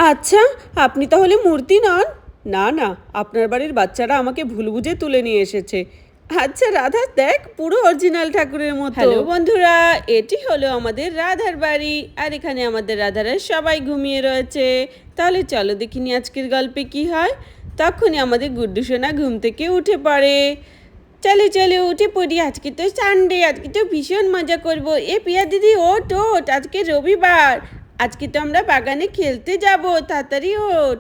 আচ্ছা, আপনি তাহলে মূর্তি নন? না না, আপনার বাড়ির বাচ্চারা আমাকে ভুল বুঝে তুলে নিয়ে এসেছে। আচ্ছা রাধা, দেখ পুরো অরিজিনাল ঠাকুরের মতো। হ্যালো বন্ধুরা, এটি হলো আমাদের রাধার বাড়ি, আর এখানে আমাদের রাধারা সবাই ঘুমিয়ে রয়েছে। তাহলে চলো দেখিনি আজকের গল্পে কি হয়। তখনই আমাদের গুড্ডু সোনা ঘুম থেকে উঠে পড়ে। চলো চলো উঠে পড়ি, আজকে তো সানডে, আজকে তো ভীষণ মজা করব। এ পিয়া দিদি ওঠ ওঠ, আজকে রবিবার, আজকে তো আমরা বাগানে খেলতে যাব, তাড়াতাড়ি ওঠ।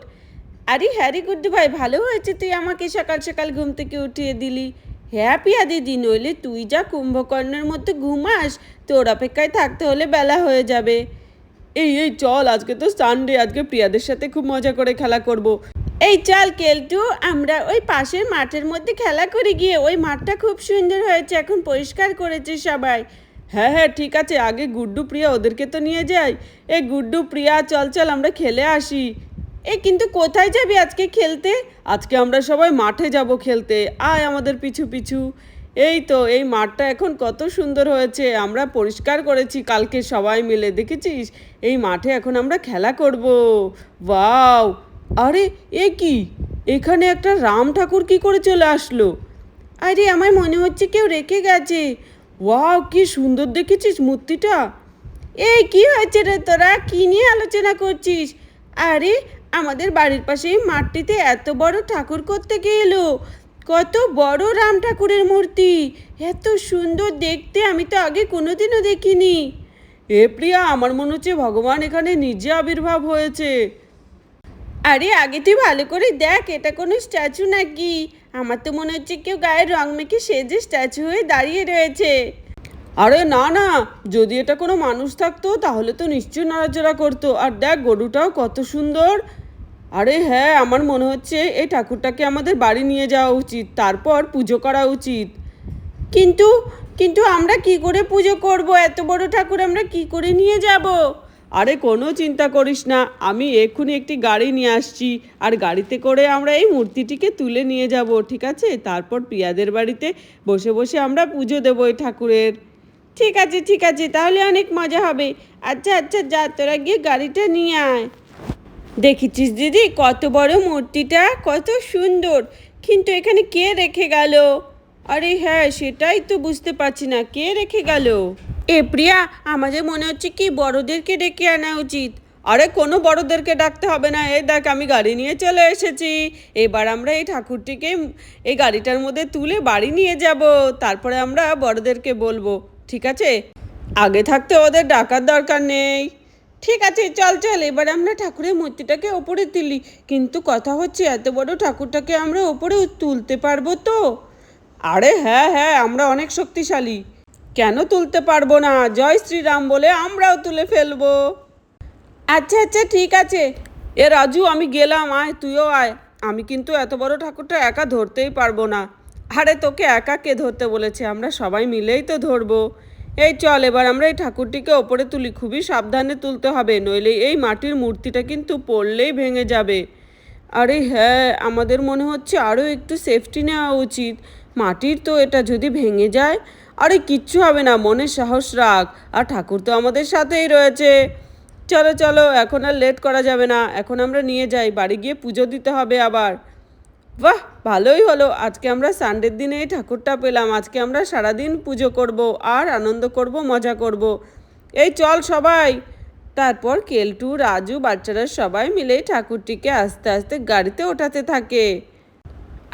আরে হ্যাঁ রে গুড্ডু ভাই, ভালো হয়েছে তুই আমাকে সকাল সকাল ঘুম থেকে উঠিয়ে দিলি। হ্যাঁ পিয়া দিদি, নইলে তুই যা কুম্ভকর্ণের মতো ঘুমাস, তোর অপেক্ষায় থাকতে হলে বেলা হয়ে যাবে। এই এই চল, আজকে তো সানডে, আজকে প্রিয়াদের সাথে খুব মজা করে খেলা করব। এই চল কেলটু, আমরা ওই পাশের মাঠের মধ্যে খেলা করে গিয়ে, ওই মাঠটা খুব সুন্দর হয়েছে, এখন পরিষ্কার করেছে সবাই। হ্যাঁ হ্যাঁ ঠিক আছে, আগে গুড্ডু প্রিয়া ওদেরকে তো নিয়ে যাই। এই গুড্ডু প্রিয়া, চল চল আমরা খেলে আসি। এ কিন্তু কোথায় যাবি আজকে খেলতে? আজকে আমরা সবাই মাঠে যাব খেলতে, আয় আমাদের পিছু পিছু। এই তো এই মাঠটা এখন কত সুন্দর হয়েছে, আমরা পরিষ্কার করেছি কালকে সবাই মিলে, দেখেছিস? এই মাঠে এখন আমরা খেলা করব। ওয়াও! আরে এ কি, এখানে একটা রাম ঠাকুর কি করে চলে আসলো? আরে আমার মনে হচ্ছে কেউ রেখে গেছে। ওয়াও, কি সুন্দর দেখেছিস মূর্তিটা? এই কি হয়েছে রে, তোরা কি নিয়ে আলোচনা করছিস? আরে আমাদের বাড়ির পাশে এই মাঠটিতে এত বড় ঠাকুর কোত্থেকে এলো? কত বড় রাম ঠাকুরের মূর্তি, এত সুন্দর দেখতে, আমি তো আগে কোনোদিনও দেখিনি। এ প্রিয়া, আমার মনে হচ্ছে ভগবান এখানে নিজে আবির্ভাব হয়েছে। আরে আগে তুই ভালো করে দেখ, এটা কোনো স্ট্যাচু নাকি? আমার তো মনে হচ্ছে কেউ গায়ে রং মেখে সেজে স্ট্যাচু হয়ে দাঁড়িয়ে রয়েছে। আরে না না, যদি এটা কোনো মানুষ থাকতো তাহলে তো নিশ্চয়ই নড়াচড়া করতো। আর দেখ গরুটাও কত সুন্দর। আরে হ্যাঁ, আমার মনে হচ্ছে এই ঠাকুরটাকে আমাদের বাড়ি নিয়ে যাওয়া উচিত, তারপর পুজো করা উচিত। কিন্তু কিন্তু আমরা কি করে পুজো করব? এত বড় ঠাকুর আমরা কি করে নিয়ে যাব? আরে কোনো চিন্তা করিস না, আমি এক্ষুনি একটি গাড়ি নিয়ে আসছি, আর গাড়িতে করে আমরা এই মূর্তিটিকে তুলে নিয়ে যাব, ঠিক আছে? তারপর প্রিয়াদের বাড়িতে বসে বসে আমরা পুজো দেবো এই ঠাকুরের। ঠিক আছে, তাহলে অনেক মজা হবে। আচ্ছা আচ্ছা, যা তোরা গিয়ে গাড়িটা নিয়ে আয়। দেখেছিস দিদি, কত বড় মূর্তিটা, কত সুন্দর, কিন্তু এখানে কে রেখে গেল? আরে হ্যাঁ, সেটাই তো বুঝতে পারছি না, কে রেখে গেল? এ প্রিয়া, আমাদের মনে হচ্ছে কি বড়দেরকে ডেকে আনা উচিত। আরে কোনো বড়দেরকে ডাকতে হবে না, এই দেখ আমি গাড়ি নিয়ে চলে এসেছি। এবার আমরা এই ঠাকুরটিকে এই গাড়িটার মধ্যে তুলে বাড়ি নিয়ে যাব, তারপরে আমরা বড়দেরকে বলবো, ঠিক আছে? আগে থাকতে ওদের ডাকার দরকার নেই। ঠিক আছে, চল চল, এবার আমরা ঠাকুরের মূর্তিটাকে ওপরে তুলি। কিন্তু কথা হচ্ছে, এত বড় ঠাকুরটাকে আমরা ওপরে তুলতে পারবো তো? আরে হ্যাঁ হ্যাঁ, আমরা অনেক শক্তিশালী, কেন তুলতে পারবো না? জয় শ্রীরাম বলে আমরাও তুলে ফেলবো। আচ্ছা আচ্ছা ঠিক আছে। এ রাজু, আমি গেলাম, আয় তুইও আয়। আমি কিন্তু এত বড় ঠাকুরটা একা ধরতেই পারবো না। আরে তোকে একা কে ধরতে বলেছে, আমরা সবাই মিলেই তো ধরবো। এই চল, এবার আমরা এই ঠাকুরটিকে ওপরে তুলি, খুবই সাবধানে তুলতে হবে, নইলে এই মাটির মূর্তিটা কিন্তু পড়লেই ভেঙে যাবে। আরে হ্যাঁ, আমাদের মনে হচ্ছে আরও একটু সেফটি নেওয়া উচিত। মাটির তো এটা, যদি ভেঙে যায়, আরে কিচ্ছু হবে না, মনে সাহস রাখ, আর ঠাকুর তো আমাদের সাথেই রয়েছে। চলো চলো, এখন আর লেট করা যাবে না, এখন আমরা নিয়ে যাই, বাড়ি গিয়ে পুজো দিতে হবে আবার। বাহ, ভালোই হলো, আজকে আমরা সানডের দিনে এই ঠাকুরটা পেলাম, আজকে আমরা সারাদিন পুজো করব, আর আনন্দ করব, মজা করব। এই চল সবাই। তারপর কেলটু, রাজু, বাচ্চারা সবাই মিলে ঠাকুরটিকে আস্তে আস্তে গাড়িতে ওঠাতে থাকে।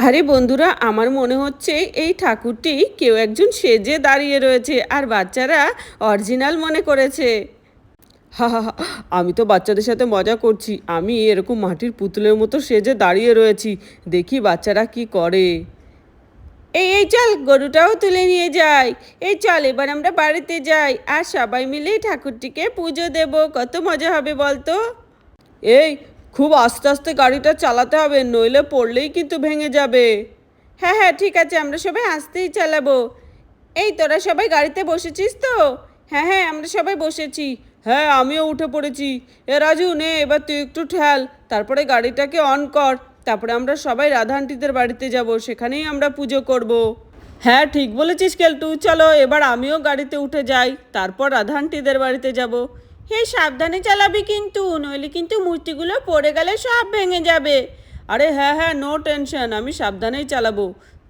আরে বন্ধুরা, আমার মনে হচ্ছে এই ঠাকুরটি কেউ একজন সেজে দাঁড়িয়ে রয়েছে, আর বাচ্চারা অরিজিনাল মনে করেছে। হা হা হা, আমি তো বাচ্চাদের সাথে মজা করছি, আমি এরকম মাটির পুতুলের মতো সেজে দাঁড়িয়ে রয়েছি, দেখি বাচ্চারা কি করে। এই এই চল, গরুটাও তুলে নিয়ে যাই। এই চল, এবার আমরা বাড়িতে যাই, আর সবাই মিলে ঠাকুরটিকে পুজো দেব, কত মজা হবে বলতো? এই, খুব আস্তে আস্তে গাড়িটা চালাতে হবে, নইলে পড়লেই কিন্তু ভেঙে যাবে। হ্যাঁ হ্যাঁ ঠিক আছে, আমরা সবাই আস্তেই চালাবো। এই তোরা সবাই গাড়িতে বসেছিস তো? হ্যাঁ হ্যাঁ, আমরা সবাই বসেছি। হ্যাঁ, আমিও উঠে পড়েছি। এ রাজু নে, এবার তুই একটু ঠেল, তারপরে গাড়িটাকে অন কর, তারপরে আমরা সবাই রাধা আন্টিদের বাড়িতে যাব, সেখানেই আমরা পুজো করব। হ্যাঁ ঠিক বলেছিস কেলটু, চলো এবার আমিও গাড়িতে উঠে যাই, তারপর রাধা আন্টিদের বাড়িতে যাব। হে সাবধানে চালাবি কিন্তু, নইলে কিন্তু মূর্তিগুলো পড়ে গেলে সব ভেঙে যাবে। আরে হ্যাঁ হ্যাঁ, নো টেনশন, আমি সাবধানেই চালাবো।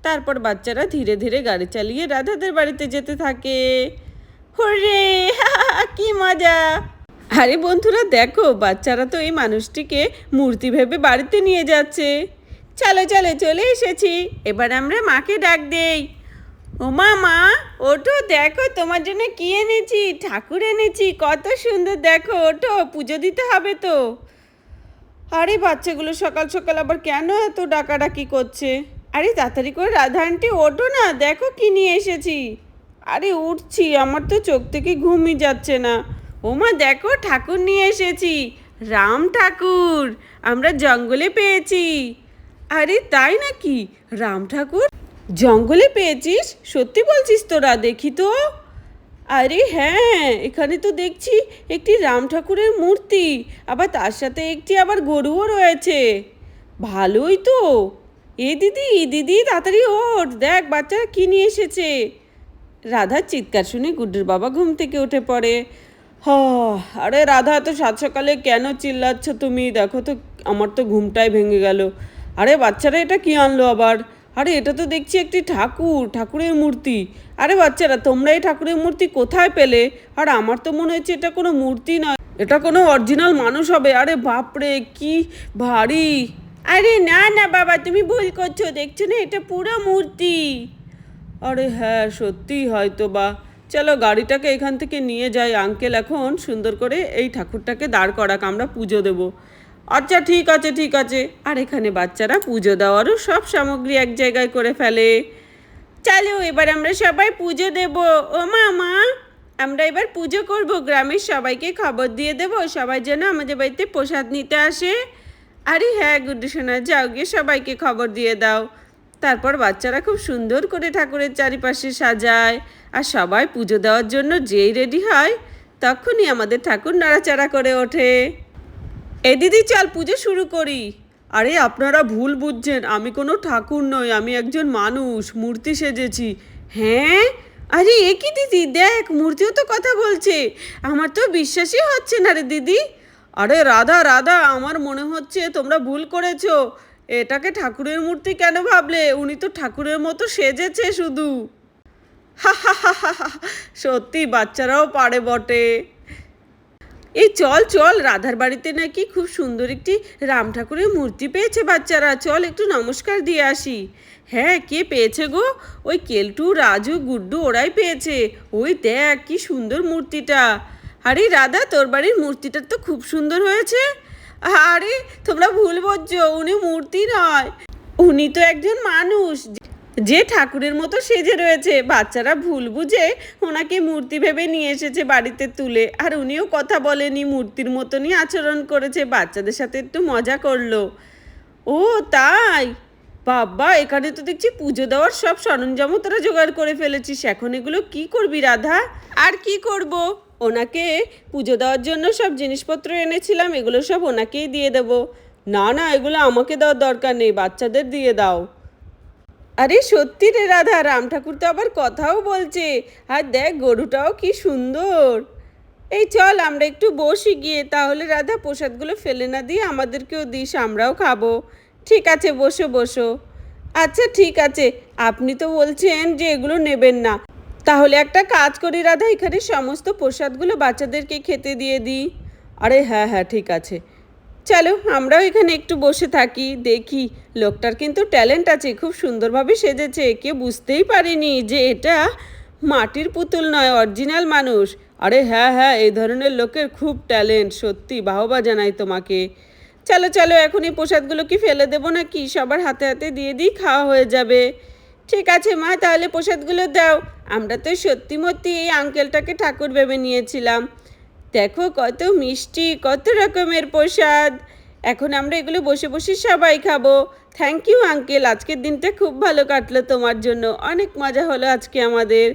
তারপর বাচ্চারা ধীরে ধীরে গাড়ি চালিয়ে রাধাদের বাড়িতে যেতে থাকে। হুররে, কি মজা! আরে বন্ধুরা দেখো, বাচ্চারা তো এই মানুষটিকে মূর্তি ভেবে বাড়িতে নিয়ে যাচ্ছে। চলো চলো, চলে এসেছি, এবার আমরা মাকে ডাক দেই। ওমা মা, ওঠো, দেখো তোমার জন্য কি এনেছি, ঠাকুর এনেছি, কত সুন্দর, দেখো ওঠো, পুজো দিতে হবে তো। আরে বাচ্চাগুলো সকাল সকাল আবার কেন এত ডাকাডাকি করছে? আরে তাড়াতাড়ি করে রাধা আন্টি ওঠো না, দেখো কি নিয়ে এসেছি। আরে উঠছি, আমার তো চোখ থেকে ঘুমই যাচ্ছে না। ওমা দেখো, ঠাকুর নিয়ে এসেছি, রাম ঠাকুর, আমরা জঙ্গলে পেয়েছি। আরে তাই নাকি? রাম ঠাকুর জঙ্গলে পেয়েছিস? সত্যি বলছিস তোরা? দেখি তো। আরে হ্যাঁ, এখানে তো দেখছি একটি রাম ঠাকুরের মূর্তি, আবার তার সাথে একটি আবার গরুও রয়েছে। ভালোই তো। এ দিদি, দিদি তাড়াতাড়ি ওঠ, দেখ বাচ্চারা কি নিয়ে এসেছে। রাধার চিৎকার শুনে গুড্ডুর বাবা ঘুম থেকে উঠে পড়ে। হ, আরে রাধা, এত সাত সকালে কেন চিল্লাচ্ছ তুমি? দেখো তো, আমার তো ঘুমটাই ভেঙে গেল। আরে বাচ্চারা, এটা কি আনলো আবার? আরে এটা তো দেখছি একটি ঠাকুর, ঠাকুরের মূর্তি। আরে বাচ্চারা, তোমরা এই ঠাকুরের মূর্তি কোথায় পেলে? আর আমার তো মনে হচ্ছে এটা কোনো মূর্তি নয়, এটা কোনো অরিজিনাল মানুষ হবে। আরে বাপরে, কি ভারী! আরে না না বাবা, তুমি ভুল করছো, দেখছো না এটা পুরো মূর্তি। আরে হ্যাঁ, সত্যিই হয়তো বা। চলো গাড়িটাকে এখান থেকে নিয়ে যাই, আঙ্কেল এখন সুন্দর করে এই ঠাকুরটাকে দাঁড় করাক, আমরা পুজো দেব। আচ্ছা ঠিক আছে ঠিক আছে। আর এখানে বাচ্চারা পুজো দেওয়ারও সব সামগ্রী এক জায়গায় করে ফেলে। চলো এবার আমরা সবাই পুজো দেব। ও মা মা, আমরা এবার পুজো করব, গ্রামের সবাইকে খবর দিয়ে দেব, সবাই যেন আমাদের বাড়িতে প্রসাদ নিতে আসে। আরে হ্যাঁ গুড্ডু সোনা, যাও গিয়ে সবাইকে খবর দিয়ে দাও। তারপর বাচ্চারা খুব সুন্দর করে ঠাকুরের চারিপাশে সাজায়, আর সবাই পুজো দেওয়ার জন্য যেই রেডি হয় তখনই আমাদের ঠাকুর নাড়াচাড়া করে ওঠে। এ দিদি চল পুজো শুরু করি। আরে আপনারা ভুল বুঝছেন, আমি কোনো ঠাকুর নই, আমি একজন মানুষ, মূর্তি সেজেছি। হ্যাঁ? আরে এ কি দিদি, দেখ মূর্তিও তো কথা বলছে, আমার তো বিশ্বাসই হচ্ছে না রে দিদি। আরে রাধা রাধা, আমার মনে হচ্ছে তোমরা ভুল করেছো, এটাকে ঠাকুরের মূর্তি কেন ভাবলে? উনি তো ঠাকুরের মতো সেজেছে শুধু। হা হা হা হা হা, সত্যি বাচ্চারাও পারে বটে। এই চল চল, রাধার বাড়িতে নাকি খুব সুন্দর একটি রাম ঠাকুরের মূর্তি পেয়েছে বাচ্চারা, চল একটু নমস্কার দিয়ে আসি। হ্যাঁ, কে পেয়েছে গো? ওই কেলটু, রাজু, গুড্ডু ওরাই পেয়েছে। ওই দেখ কি সুন্দর মূর্তিটা। আরে রাধা, তোর বাড়ির মূর্তিটা তো খুব সুন্দর হয়েছে। আরে তোমরা ভুল বুঝছো, উনি মূর্তি নয়, উনি তো একজন মানুষ যে ঠাকুরের মতো সেজে রয়েছে। বাচ্চারা ভুল বুঝে ওনাকে মূর্তি ভেবে নিয়ে এসেছে বাড়িতে তুলে, আর উনিও কথা বলেনি, মূর্তির মতনই আচরণ করেছে, বাচ্চাদের সাথে একটু মজা করলো। ও তাই? বাবা, এখানে তো দেখছি পুজো দেওয়ার সব সরঞ্জামও তোরা জোগাড় করে ফেলেছিস, এখন এগুলো কি করবি রাধা? আর কি করব, ওনাকে পুজো দেওয়ার জন্য সব জিনিসপত্র এনেছিলাম, এগুলো সব ওনাকেই দিয়ে দেবো। না না, এগুলো আমাকে দেওয়ার দরকার নেই, বাচ্চাদের দিয়ে দাও। আরে সত্যি রে রাধা, রাম ঠাকুর তো আবার কথাও বলছে, আর দেখ গরুটাও কি সুন্দর। এই চল আমরা একটু বসি গিয়ে, তাহলে রাধা প্রসাদগুলো ফেলে না দিয়ে আমাদেরকেও দিস, আমরাও খাবো। ঠিক আছে, বসো বসো। আচ্ছা ঠিক আছে, আপনি তো বলছেন যে এগুলো নেবেন না, তাহলে একটা কাজ করি রাধা, এখানে সমস্ত প্রসাদগুলো বাচ্চাদেরকে খেতে দিয়ে দিই। আরে হ্যাঁ হ্যাঁ ঠিক আছে, চলো আমরাও এখানে একটু বসে থাকি, দেখি। লোকটার কিন্তু ট্যালেন্ট আছে, খুব সুন্দরভাবে সেজেছে, কেউ বুঝতেই পারেনি যে এটা মাটির পুতুল নয়, অরিজিনাল মানুষ। আরে হ্যাঁ হ্যাঁ, এই ধরনের লোকের খুব ট্যালেন্ট, সত্যি বাহবা জানাই তোমাকে। চলো চলো, এখন এই প্রসাদগুলো কি ফেলে দেবো নাকি? সবার হাতে হাতে দিয়ে দিই, খাওয়া হয়ে যাবে। ঠিক আছে মা, তাহলে প্রসাদগুলো দাও। আমরা তো সত্যি মত্যি এই আঙ্কেলটাকে ঠাকুর ভেবে নিয়েছিলাম। দেখো কত মিষ্টি, কত রকমের প্রসাদ। এখন আমরা এগুলো বসে বসে সবাই খাবো। থ্যাংক ইউ আঙ্কেল, আজকের দিনটা খুব ভালো কাটলো তোমার জন্য, অনেক মজা হলো আজকে আমাদের।